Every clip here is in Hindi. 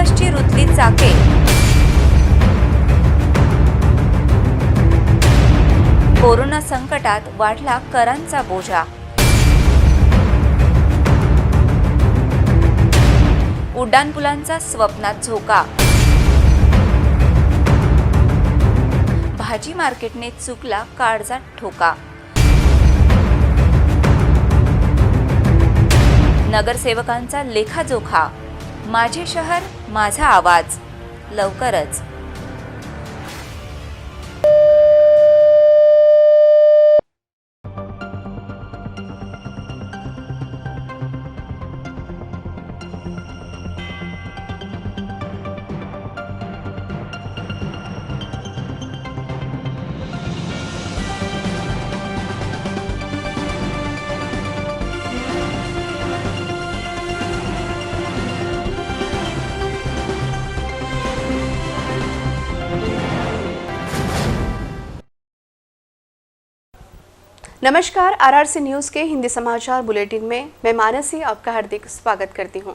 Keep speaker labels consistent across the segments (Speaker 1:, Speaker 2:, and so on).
Speaker 1: बसची रुतली चाके, कोरोना संकटात वाढला करांचा बोजा, उड्डाणपुलांचा स्वप्नात झोका, भाजी मार्केटने चुकला काळजात ठोका, नगरसेवकांचा लेखाजोखा, माझे शहर माझा आवाज लवकरच।
Speaker 2: नमस्कार, आरआरसी न्यूज के हिंदी समाचार बुलेटिन में मैं मानसी आपका हार्दिक स्वागत करती हूं।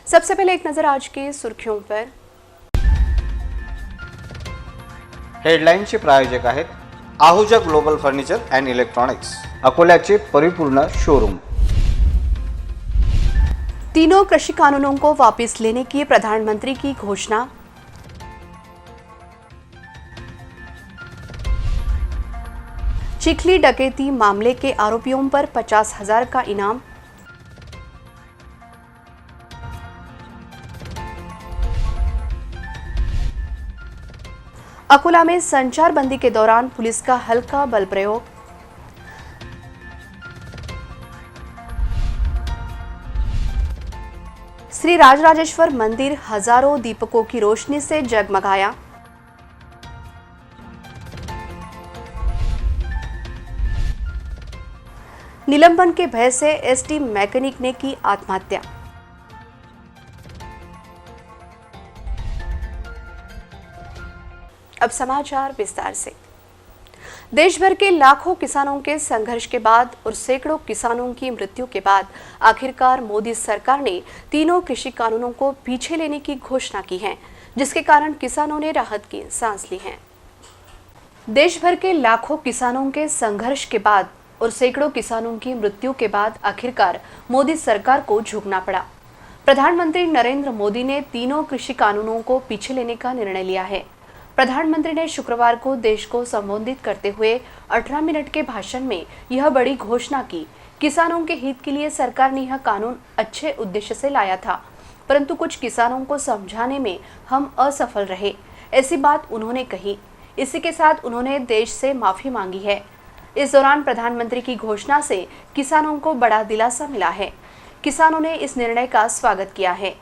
Speaker 2: सबसे पहले एक नजर आज की सुर्खियों पर।
Speaker 3: हेडलाईनचे प्रायोजक आहेत Ahuja global furniture and electronics, अकोल्याचे परिपूर्ण शोरूम।
Speaker 2: तीनों कृषि कानूनों को वापस लेने की प्रधानमंत्री की घोषणा। चिखली डकैती मामले के आरोपियों पर 50,000 का इनाम। अकोला में संचारबंदी के दौरान पुलिस का हल्का बल प्रयोग। श्री राजराजेश्वर मंदिर हजारों दीपकों की रोशनी से जगमगाया। निलंबन के भय से एसटी मैकेनिक ने की आत्महत्या। अब समाचार विस्तार से। देश भर के लाखों किसानों के संघर्ष के बाद और सैकड़ों किसानों की मृत्यु के बाद आखिरकार मोदी सरकार ने तीनों कृषि कानूनों को पीछे लेने की घोषणा की है, जिसके कारण किसानों ने राहत की सांस ली है। देश भर के लाखों किसानों के संघर्ष के बाद और सैकड़ों किसानों की मृत्यु के बाद आखिरकार मोदी सरकार को झुकना पड़ा। प्रधानमंत्री नरेंद्र मोदी ने तीनों कृषि कानूनों को पीछे लेने का निर्णय लिया है। प्रधानमंत्री ने शुक्रवार को देश को संबोधित करते हुए 18 मिनट के भाषण में यह बड़ी घोषणा की। किसानों के हित के लिए सरकार ने यह कानून अच्छे उद्देश्य से लाया था, परंतु कुछ किसानों को समझाने में हम असफल रहे, ऐसी बात उन्होंने कही। इसी के साथ उन्होंने देश से माफी मांगी है। इस दौरान प्रधानमंत्री की घोषणा से किसानों को बड़ा दिलासा मिला है। किसानों ने इस निर्णय का स्वागत किया है।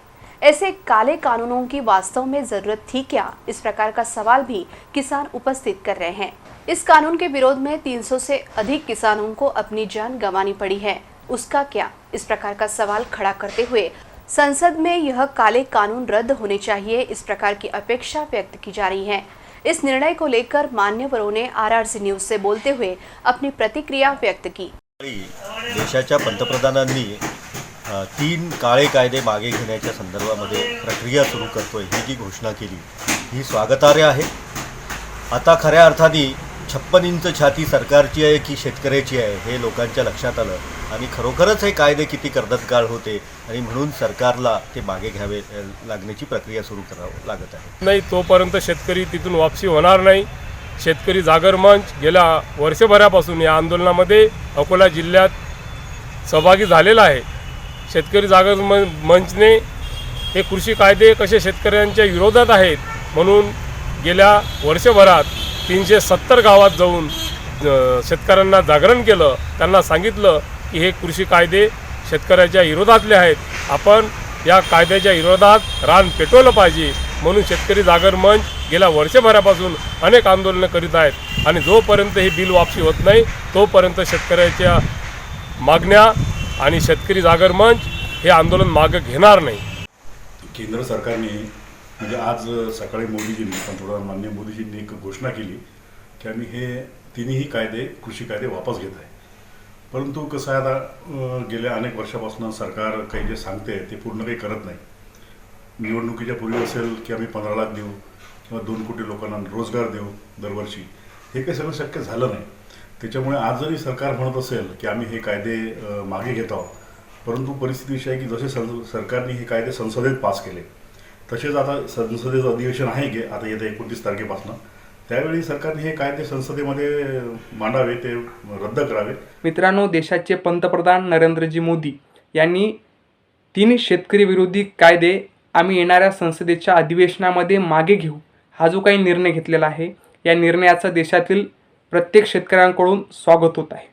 Speaker 2: ऐसे काले कानूनों की वास्तव में जरूरत थी क्या, इस प्रकार का सवाल भी किसान उपस्थित कर रहे हैं। इस कानून के विरोध में 300 से अधिक किसानों को अपनी जान गंवानी पड़ी है, उसका क्या, इस प्रकार का सवाल खड़ा करते हुए संसद में यह काले कानून रद्द होने चाहिए, इस प्रकार की अपेक्षा व्यक्त की जा रही है। इस निर्णय को लेकर मान्यवरों ने आरआरसी न्यूज से बोलते हुए अपनी प्रतिक्रिया व्यक्त की।
Speaker 4: देशाच्या पंतप्रधानांनी 3 काळे कायदे मागे घेण्याच्या संदर्भामध्ये प्रक्रिया सुरू करतोय ही जी घोषणा केली ही स्वागतार्ह आहे। आता खऱ्या अर्थाने 56 इंच छाती सरकारची आहे की शेतकऱ्याची आहे हे लोकांच्या लक्षात आलं आणि खरोखरच हे कायदे किती कर्दतगाळ होते आणि म्हणून सरकारला ते मागे घ्यावे लागण्याची प्रक्रिया सुरू करावी लागत आहे।
Speaker 5: नाही, तोपर्यंत शेतकरी तिथून वापसी होणार नाही। शेतकरी जागर मंच गेल्या वर्षभरापासून या आंदोलनामध्ये अकोला जिल्ह्यात सहभागी झालेला आहे। शेतकरी जागर मंचने हे कृषी कायदे कसे शेतकऱ्यांच्या विरोधात आहेत म्हणून गेल्या वर्षभरात 370 गावात जाऊन शेतकऱ्यांना जागरण केलं। त्यांना सांगितलं की हे कृषी कायदे शेतकऱ्याच्या विरोधातले आहेत, आपण या कायद्याच्या विरोधात रान पेटवलं पाहिजे म्हणून शेतकरी जागर मंच गेल्या वर्षभरापासून अनेक आंदोलनं करीत आहेत आणि जोपर्यंत हे बिल वापसी होत नाही तोपर्यंत शेतकऱ्याच्या मागण्या आणि शेतकरी जागर मंच हे आंदोलन मागे घेणार नाही।
Speaker 6: केंद्र सरकारने म्हणजे आज सकाळी मोदीजींनी, पंतप्रधान माननीय मोदीजींनी एक घोषणा केली की आम्ही हे तिन्ही कायदे कृषी कायदे वापस घेत आहे। परंतु कसं आहे, आता गेल्या अनेक वर्षापासून सरकार काही जे सांगते ते पूर्ण काही करत नाही। निवडणुकीच्या पूर्वी असेल की आम्ही 15 लाख देऊ किंवा 2 कोटी लोकांना रोजगार देऊ दरवर्षी, हे काही सगळं शक्य झालं नाही. त्याच्यामुळे आज जरी सरकार म्हणत असेल की आम्ही हे कायदे मागे घेत आहोत, परंतु परिस्थिती अशी आहे की जसे सरकारने हे कायदे संसदेत पास केले, तसेच आता संसदेचं अधिवेशन आहे की आता येत्या 29 तारखेपासून, त्यावेळी सरकारने हे कायदे संसदेमध्ये मांडावे, ते रद्द करावे.
Speaker 7: मित्रांनो, देशाचे पंतप्रधान नरेंद्रजी मोदी यांनी 3 शेतकरी विरोधी कायदे आम्ही येणाऱ्या संसदेच्या अधिवेशनामध्ये मागे घेऊ हा जो काही निर्णय घेतलेला आहे, या निर्णयाचं देशातील प्रत्येक शेतकऱ्यांकडून स्वागत होत आहे.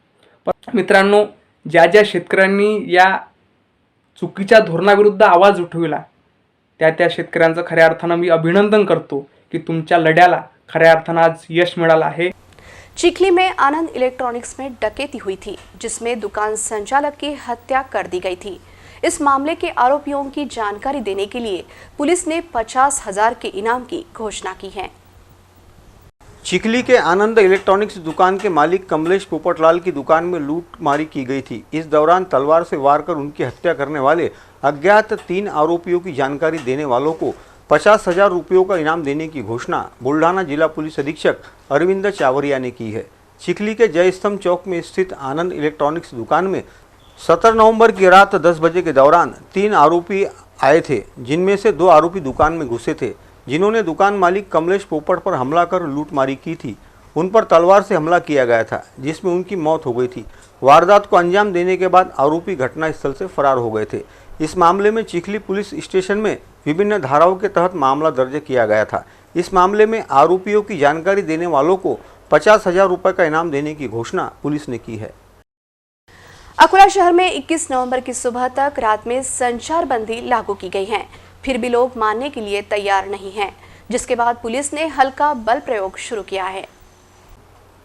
Speaker 7: पण मित्रांनो, ज्या ज्या शेतकऱ्यांनी या चुकीच्या धोरणाविरुद्ध आवाज उठविला त्या शेतकऱ्यांचं खऱ्या अर्थानं मी अभिनंदन करतो की तुमच्या लढ्याला खऱ्या अर्थानं आज यश मिळालं आहे.
Speaker 2: चिखली में आनंद इलेक्ट्रॉनिक्स में डकैती हुई थी, जिसमें दुकान संचालक की हत्या कर दी गई थी. इस मामले के आरोपियों की जानकारी देने के लिए पुलिस ने 50,000 के इनाम की घोषणा की है.
Speaker 3: चिखली के आनंद इलेक्ट्रॉनिक्स दुकान के मालिक कमलेश पोपटलाल की दुकान में लूटमारी की गई थी. इस दौरान तलवार से वार कर उनकी हत्या करने वाले अज्ञात 3 आरोपियों की जानकारी देने वालों को 50,000 रुपयों का इनाम देने की घोषणा बुल्ढाना जिला पुलिस अधीक्षक अरविंद चावरिया ने की है. चिखली के जयस्तंभ चौक में स्थित आनंद इलेक्ट्रॉनिक्स दुकान में 17 नवंबर की रात 10 बजे के दौरान 3 आरोपी आए थे, जिनमें से 2 आरोपी दुकान में घुसे थे, जिन्होंने दुकान मालिक कमलेश पोपट पर हमला कर लूटमारी की थी. उन पर तलवार से हमला किया गया था, जिसमें उनकी मौत हो गई थी. वारदात को अंजाम देने के बाद आरोपी घटनास्थल से फरार हो गए थे. इस मामले में चिखली पुलिस स्टेशन में विभिन्न धाराओं के तहत मामला दर्ज किया गया था. इस मामले में आरोपियों की जानकारी देने वालों को 50,000 रुपये का इनाम देने की घोषणा पुलिस ने की है.
Speaker 2: अकोला शहर में 21 नवंबर की सुबह तक रात में संचारबंदी लागू की गई है. फिर भी लोग मानने के लिए तैयार नहीं हैं, जिसके बाद पुलिस ने हल्का बल प्रयोग शुरू किया है.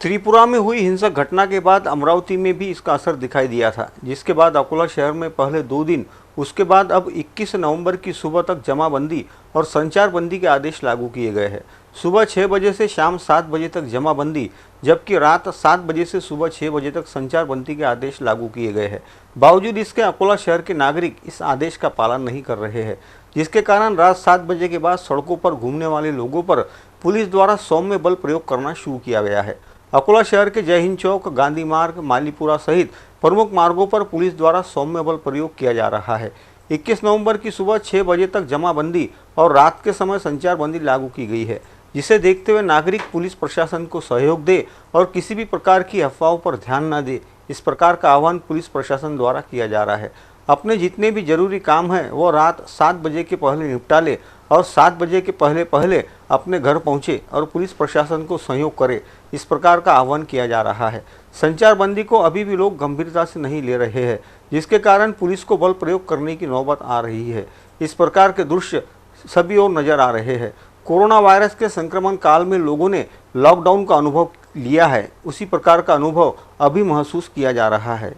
Speaker 3: त्रिपुरा में हुई हिंसक घटना के बाद अमरावती में भी इसका असर दिखाई दिया था, जिसके बाद अकोला शहर में पहले 2 दिन, उसके बाद अब 21 नवंबर की सुबह तक जमाबंदी और संचारबंदी के आदेश लागू किए गए हैं. सुबह 6 बजे से शाम 7 बजे तक जमाबंदी, जबकि रात 7 बजे से सुबह 6 बजे तक संचारबंदी के आदेश लागू किए गए हैं. बावजूद इसके अकोला शहर के नागरिक इस आदेश का पालन नहीं कर रहे हैं, जिसके कारण रात 7 बजे के बाद सड़कों पर घूमने वाले लोगों पर पुलिस द्वारा सौम्य बल प्रयोग करना शुरू किया गया है. अकोला शहर के जय हिंद चौक, गांधी मार्ग, मालीपुरा सहित प्रमुख मार्गों पर पुलिस द्वारा सौम्य बल प्रयोग किया जा रहा है. 21 नवंबर की सुबह 6 बजे तक जमाबंदी और रात के समय संचारबंदी लागू की गई है, जिसे देखते हुए नागरिक पुलिस प्रशासन को सहयोग दे और किसी भी प्रकार की अफवाहों पर ध्यान न दे, इस प्रकार का आह्वान पुलिस प्रशासन द्वारा किया जा रहा है. अपने जितने भी जरूरी काम हैं वो रात 7 बजे के पहले निपटा ले और 7 बजे के पहले अपने घर पहुंचे और पुलिस प्रशासन को सहयोग करे, इस प्रकार का आह्वान किया जा रहा है. संचारबंदी को अभी भी लोग गंभीरता से नहीं ले रहे हैं, जिसके कारण पुलिस को बल प्रयोग करने की नौबत आ रही है. इस प्रकार के दृश्य सभी ओर नजर आ रहे हैं. कोरोना वायरस के संक्रमण काल में लोगों ने लॉकडाउन का अनुभव लिया है, उसी प्रकार का अनुभव अभी महसूस किया जा रहा है.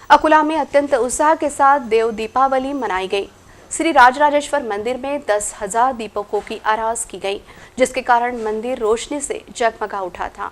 Speaker 2: अकोला में अत्यंत उत्साह के साथ देव दीपावली मनाई गई. श्री राजराजेश्वर मंदिर में 10,000 दीपकों की आरास की गई, जिसके कारण मंदिर रोशनी से जगमगा उठा था.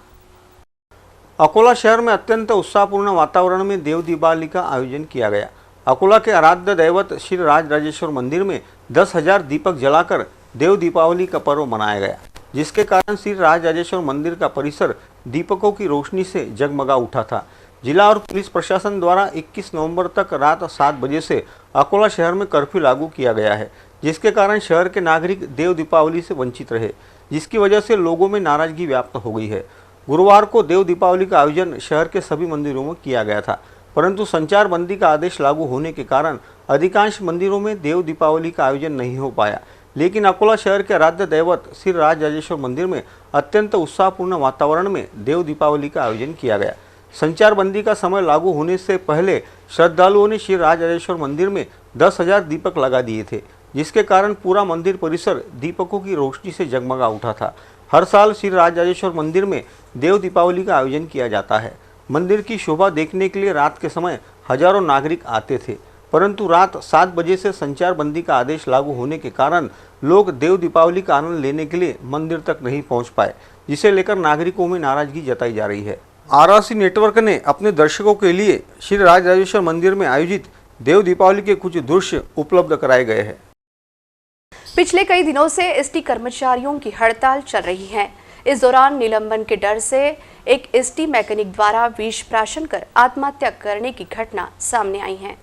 Speaker 3: अकोला शहर में अत्यंत उत्साहपूर्ण वातावरण में देव दीपावली का आयोजन किया गया. अकोला के आराध्य दैवत श्री राजराजेश्वर मंदिर में 10,000 दीपक जलाकर देव दीपावली का पर्व मनाया गया, जिसके कारण श्री राजराजेश्वर मंदिर का परिसर दीपकों की रोशनी से जगमगा उठा था. जिला और पुलिस प्रशासन द्वारा 21 नवंबर तक रात 7 बजे से अकोला शहर में कर्फ्यू लागू किया गया है, जिसके कारण शहर के नागरिक देव दीपावली से वंचित रहे, जिसकी वजह से लोगों में नाराजगी व्याप्त हो गई है. गुरुवार को देव दीपावली का आयोजन शहर के सभी मंदिरों में किया गया था, परंतु संचारबंदी का आदेश लागू होने के कारण अधिकांश मंदिरों में देव दीपावली का आयोजन नहीं हो पाया. लेकिन अकोला शहर के आराध्य दैवत श्री राजराजेश्वर मंदिर में अत्यंत उत्साहपूर्ण वातावरण में देव दीपावली का आयोजन किया गया. संचारबंदी का समय लागू होने से पहले श्रद्धालुओं ने श्री राजराजेश्वर मंदिर में 10,000 दीपक लगा दिए थे, जिसके कारण पूरा मंदिर परिसर दीपकों की रोशनी से जगमगा उठा था. हर साल श्री राजराजेश्वर मंदिर में देव दीपावली का आयोजन किया जाता है. मंदिर की शोभा देखने के लिए रात के समय हजारों नागरिक आते थे, परंतु रात 7 बजे से संचारबंदी का आदेश लागू होने के कारण लोग देव दीपावली का आनंद लेने के लिए मंदिर तक नहीं पहुंच पाए, जिसे लेकर नागरिकों में नाराजगी जताई जा रही है. आरआरसी नेटवर्क ने अपने दर्शकों के लिए श्री राजराजेश्वर मंदिर में आयोजित देव दीपावली के कुछ दृश्य उपलब्ध कराए गए हैं।
Speaker 2: पिछले कई दिनों से एसटी कर्मचारियों की हड़ताल चल रही है। इस दौरान निलंबन के डर से एक एसटी मैकेनिक द्वारा विष प्राशन कर आत्महत्या करने की घटना सामने आई है।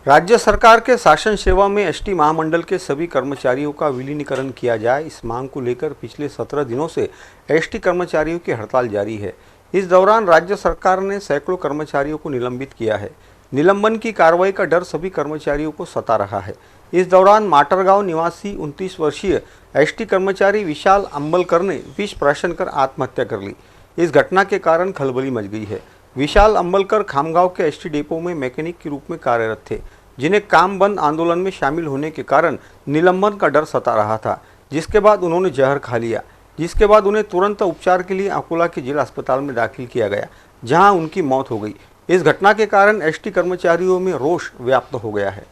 Speaker 3: राज्य सरकार के शासन सेवा में एसटी महामंडल के सभी कर्मचारियों का विलीनीकरण किया जाए, इस मांग को लेकर पिछले 17 दिनों से एसटी कर्मचारियों की हड़ताल जारी है। इस दौरान राज्य सरकार ने सैकड़ों कर्मचारियों को निलंबित किया है। निलंबन की कार्रवाई का डर सभी कर्मचारियों को सता रहा है। इस दौरान माटरगांव निवासी 29 वर्षीय एसटी कर्मचारी विशाल अंबलकर ने विष प्राशन कर आत्महत्या कर ली। इस घटना के कारण खलबली मच गई है। विशाल अंबलकर खामगांव के एसटी डिपो में मैकेनिक के रूप में कार्यरत थे, जिन्हें काम बंद आंदोलन में शामिल होने के कारण निलंबन का डर सता रहा था, जिसके बाद उन्होंने जहर खा लिया, जिसके बाद उन्हें तुरंत उपचार के लिए अकोला के जिला अस्पताल में दाखिल किया गया, जहां उनकी मौत हो गई। इस घटना के कारण एसटी कर्मचारियों में रोष व्याप्त हो गया है।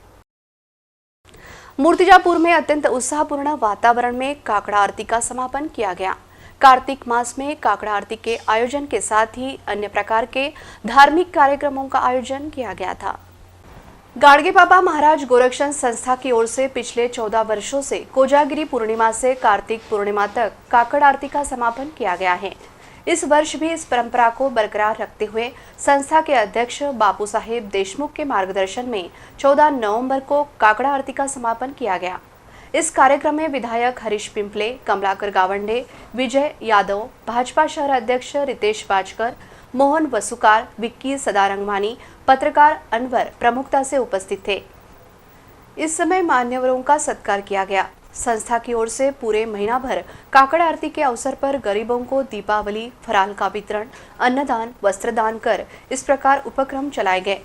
Speaker 2: मूर्तिजापुर में अत्यंत उत्साहपूर्ण वातावरण में काकड़ा आरती का समापन किया गया। कार्तिक मास में काकड़ा आरती के आयोजन के साथ ही अन्य प्रकार के धार्मिक कार्यक्रमों का आयोजन किया गया था। गाड़गे बाबा महाराज गोरक्षण संस्था की ओर से पिछले 14 वर्षों से कोजागिरी पूर्णिमा से कार्तिक पूर्णिमा तक काकड़ आरती का समापन किया गया है। इस वर्ष भी इस परंपरा को बरकरार रखते हुए संस्था के अध्यक्ष बापू साहेब देशमुख के मार्गदर्शन में 14 नवंबर को काकड़ा आरती का समापन किया गया। इस कार्यक्रम में विधायक हरीश पिंपले, कमलाकर गावंडे, विजय यादव, भाजपा शहर अध्यक्ष रितेश बाजकर, मोहन वसुकार, विक्की सदारंगवानी, पत्रकार अनवर प्रमुखता से उपस्थित थे। इस समय मान्यवरों का सत्कार किया गया। संस्था की ओर से पूरे महीना भर काकड़ आरती के अवसर पर गरीबों को दीपावली, फराल का वितरण, अन्नदान, वस्त्रदान कर इस प्रकार उपक्रम चलाए गए।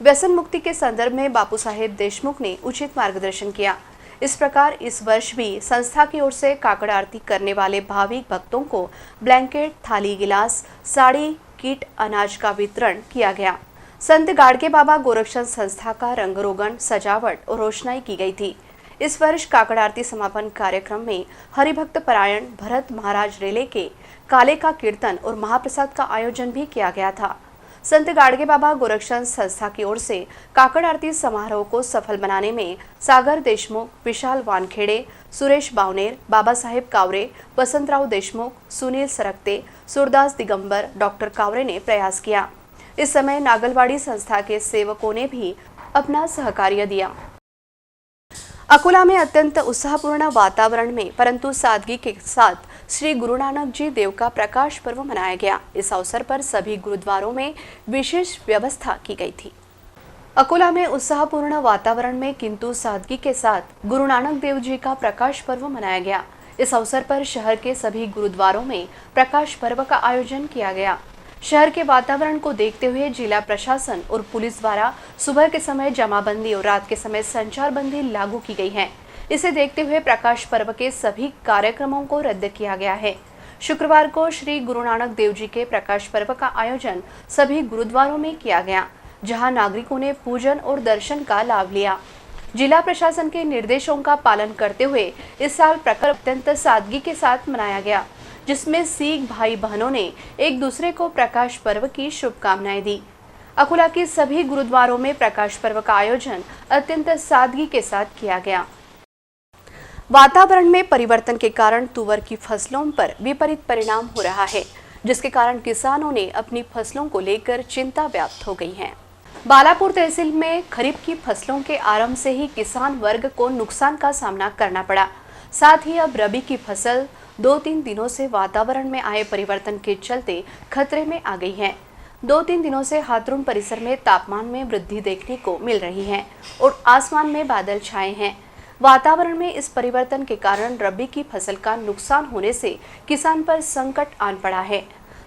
Speaker 2: व्यसन मुक्ति के संदर्भ में बापू साहेब देशमुख ने उचित मार्गदर्शन किया। इस प्रकार इस वर्ष भी संस्था की ओर से काकड़ आरती करने वाले भाविक भक्तों को ब्लैंकेट, थाली, गिलास, साड़ी, किट, अनाज का वितरण किया गया। संत गाड़गे बाबा गोरक्षण संस्था का रंगरोगन, सजावट और रोशनाई की गई थी। इस वर्ष काकड़ आरती समापन कार्यक्रम में हरिभक्त परायण भरत महाराज रेले के काले का कीर्तन और महाप्रसाद का आयोजन भी किया गया था। संत गाड़गे बाबा गोरक्षण संस्था की ओर से काकड़ आरती समारोह को सफल बनाने में सागर देशमुख, विशाल वानखेड़े, सुरेश बावनेर, बाबा साहेब कावरे, वसंतराव देशमुख, सुनील सरकते, सूरदास दिगंबर, डॉक्टर कावरे ने प्रयास किया। इस समय नागलवाड़ी संस्था के सेवकों ने भी अपना सहकार्य दिया। अकोला में अत्यंत उत्साहपूर्ण वातावरण में परंतु सादगी के साथ श्री गुरु नानक जी देव का प्रकाश पर्व मनाया गया। इस अवसर पर सभी गुरुद्वारों में विशेष व्यवस्था की गई थी। अकोला में उत्साहपूर्ण वातावरण में किंतु सादगी के साथ गुरु नानक देव जी का प्रकाश पर्व मनाया गया। इस अवसर पर शहर के सभी गुरुद्वारों में प्रकाश पर्व का आयोजन किया गया। शहर के वातावरण को देखते हुए जिला प्रशासन और पुलिस द्वारा सुबह के समय जमाबंदी और रात के समय संचारबंदी लागू की गई है। इसे देखते हुए प्रकाश पर्व के सभी कार्यक्रमों को रद्द किया गया है। शुक्रवार को श्री गुरु नानक देव जी के प्रकाश पर्व का आयोजन सभी गुरुद्वारों में किया गया, जहां नागरिकों ने पूजन और दर्शन का लाभ लिया। जिला प्रशासन के निर्देशों का पालन करते हुए इस साल प्रकरण अत्यंत सादगी के साथ मनाया गया, जिसमें सिख भाई बहनों ने एक दूसरे को प्रकाश पर्व की शुभकामनाएं दी। अकोला के सभी गुरुद्वारों में प्रकाश पर्व का आयोजन अत्यंत सादगी के साथ किया गया। वातावरण में परिवर्तन के कारण तुअर की फसलों पर विपरीत परिणाम हो रहा है, जिसके कारण किसानों ने अपनी फसलों को लेकर चिंता व्याप्त हो गई है। बालापुर तहसील में खरीफ की फसलों के आरंभ से ही किसान वर्ग को नुकसान का सामना करना पड़ा। साथ ही अब रबी की फसल 2-3 दिनों से वातावरण में आए परिवर्तन के चलते खतरे में आ गई है। 2-3 दिनों से हाथरुण परिसर में तापमान में वृद्धि देखने को मिल रही है और आसमान में बादल छाए हैं। वातावरण में इस परिवर्तन के कारण रबी की फसल का नुकसान होने से किसान पर संकट आन पड़ा है।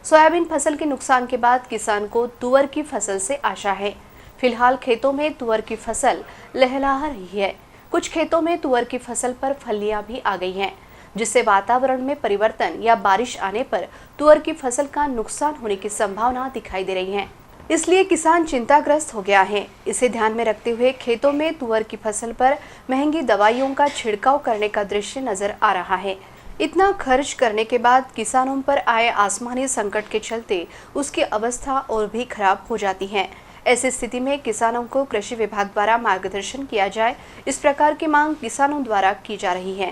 Speaker 2: सोयाबीन फसल के नुकसान के बाद किसान को तुअर की फसल से आशा है। फिलहाल खेतों में तुअर की फसल लहलहा रही है। कुछ खेतों में तुअर की फसल पर फलियां भी आ गई हैं, जिससे वातावरण में परिवर्तन या बारिश आने पर तुअर की फसल का नुकसान होने की संभावना दिखाई दे रही है। इसलिए किसान चिंताग्रस्त हो गया है। इसे ध्यान में रखते हुए खेतों में तुअर की फसल पर महंगी दवाइयों का छिड़काव करने का दृश्य नजर आ रहा है। इतना खर्च करने के बाद किसानों पर आए आसमानी संकट के चलते उसकी अवस्था और भी खराब हो जाती है। ऐसी स्थिति में किसानों को कृषि विभाग द्वारा मार्गदर्शन किया जाए, इस प्रकार की मांग किसानों द्वारा की जा रही है।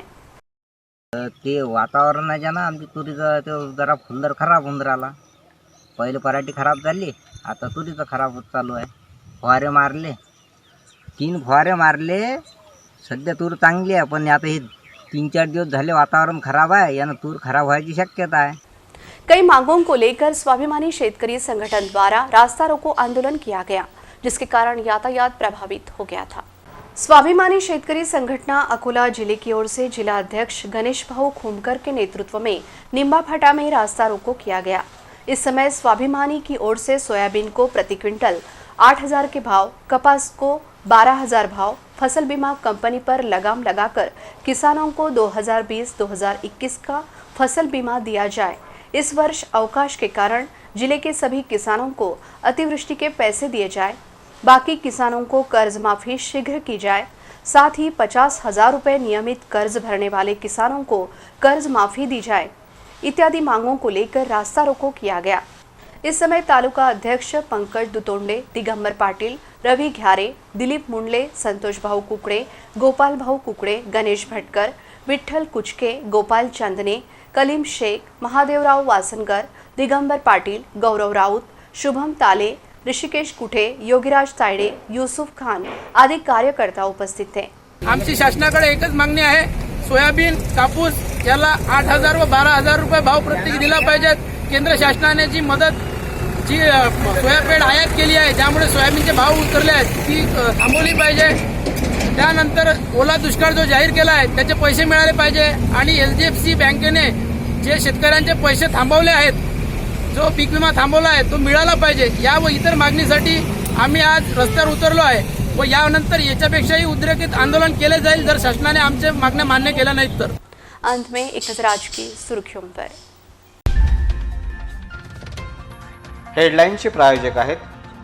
Speaker 8: ते वातावरणाच्या ना आमची तुरीचं ते जरा फुलदर खराब होऊन राहिला. पहिले पराठी खराब झाली, आता तुरीचं खराब होत चालू आहे. फवारे मारले, 3 फवारे मारले. सध्या तूर चांगली आहे, पण आता हे 3-4 दिवस झाले वातावरण खराब आहे, यानं तूर खराब व्हायची शक्यता आहे.
Speaker 2: कई मांगों को लेकर स्वाभिमानी शेतकरी संगठन द्वारा रास्ता रोको आंदोलन किया गया, जिसके कारण यातायात प्रभावित हो गया था। स्वाभिमानी शेतकरी संगठना अकोला जिले की ओर से जिला अध्यक्ष गणेश भाऊ खूमकर के नेतृत्व में निम्बा फाटा में रास्ता रोको किया गया। इस समय स्वाभिमानी की ओर से सोयाबीन को प्रति क्विंटल 8,000 के भाव, कपास को 12,000 भाव, फसल बीमा कंपनी पर लगाम लगाकर किसानों को 2020-2021 का फसल बीमा दिया जाए। इस वर्ष अवकाश के कारण जिले के सभी किसानों को अतिवृष्टि के पैसे दिए जाए, बाकी किसानों को कर्ज माफी शीघ्र की जाए, साथ ही 50,000 रुपये नियमित कर्ज भरने वाले किसानों को कर्ज माफी दी जाए, इत्यादि मांगों को लेकर रास्ता रोको किया गया। इस समय तालुका अध्यक्ष पंकज दुतोंडे, दिगंबर पाटिल, रवि घ्यारे, दिलीप मुंडले, संतोष भाऊ कुकडे, गोपाल भाऊ कुकडे, गणेश भटकर, विठ्ठल कुचके, गोपाल चंदने, कलीम शेख, महादेवराव वासनकर, दिगंबर पाटिल, गौरव राऊत, शुभम ताले, ऋषिकेश कुठे, योगीराज तायडे, युसुफ खान आदी कार्यकर्ता उपस्थित थे।
Speaker 9: आमची शासनाकडे एकच मागणी आहे, सोयाबीन, कापूस याला 8,000 व 12,000 रुपये भाव प्रत्येक दिला पाहिजे। केंद्र शासनाने जी मदत जी सोयाबीन आयात केली आहे, ज्यामुळे सोयाबीनचे भाव उतरले आहेत, ती थांबवली पाहिजे। त्यानंतर ओला दुष्काळ जो जाहीर केला आहे त्याचे पैसे मिळाले पाहिजे आणि एचडीएफसी बँकेने जे शेतकऱ्यांचे पैसे थांबवले आहेत, जो पीक विमा थांबवला आहे तो मिळाला पाहिजे। या व इतर मागणीसाठी आम्ही आज रस्त्यावर उतरलो आहे व यानंतर याच्यापेक्षाही उद्रेकित आंदोलन केले जाईल जर शासनाने आमच्या मागण्या मान्य केल्या नाहीत तर।
Speaker 2: अंत में एक नजर आज की सुर्खियों पर।
Speaker 3: हेडलाईनचे प्रायोजक आहेत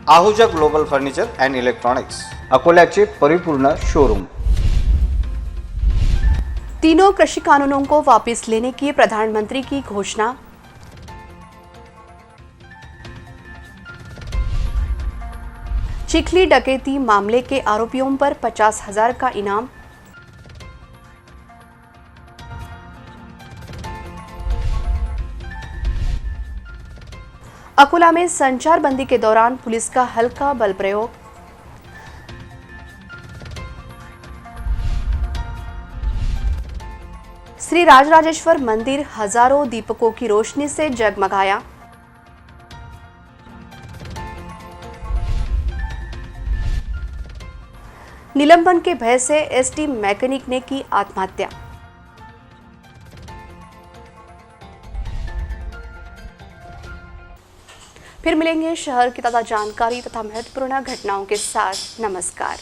Speaker 3: Ahuja global furniture and electronics, अकोल्याचे परिपूर्ण शोरूम।
Speaker 2: तीनों कृषि कानूनों को वापस लेने की प्रधानमंत्री की घोषणा। चिखली डकैती मामले के आरोपियों पर 50,000 का इनाम। अकोला में संचार बंदी के दौरान पुलिस का हल्का बल प्रयोग। श्री राजराजेश्वर मंदिर हजारों दीपकों की रोशनी से जगमगाया। निलंबन के भय से एसटी मैकेनिक ने की आत्महत्या। फिर मिलेंगे शहर की ताजा जानकारी तथा महत्वपूर्ण घटनाओं के साथ। नमस्कार।